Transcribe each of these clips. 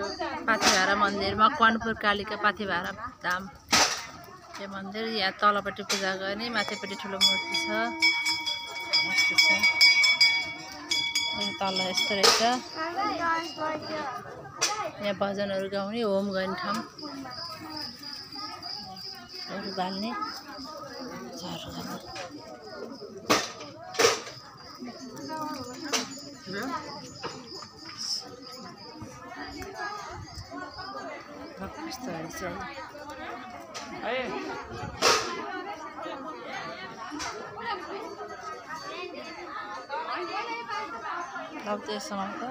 पाथिभारा मन्दिर मकवानपुर कालिका पाथिभारा धाम यो मन्दिर। यहाँ तलपट्टि पूजा गर्ने, माथिपट्टि ठुलो मूर्ति छ। यस्तो छ यहाँ तल यस्तो रहेछ। यहाँ भजनहरू गाउने, होम गर्ने ठाउँ, अरू बाल्ने झारू खानु। यस्तो रहेछ लाग्दै समय त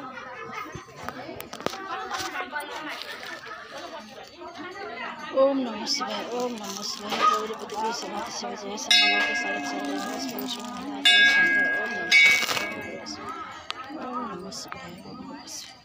ओम नमः शिवाय, ओम नमः शिवाय। गौरीपति विश्वनाथ शिवजय शंकर सारे चरण ओम नमः शिवाय, ओम नमः शिवाय।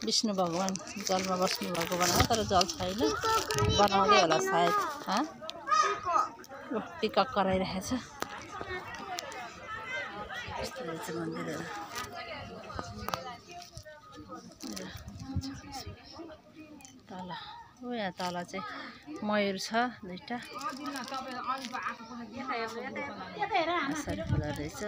विष्णु भगवान जलमा बस्नु भएको बनायो, तर जल छैन, बनाउँदै होला सायद। पिकअप गराइरहेछ। यस्तो रहेछ मन्दिरहरू। तल यहाँ तल चाहिँ मयूर छ दुईटा, यसरी फुल रहेछ।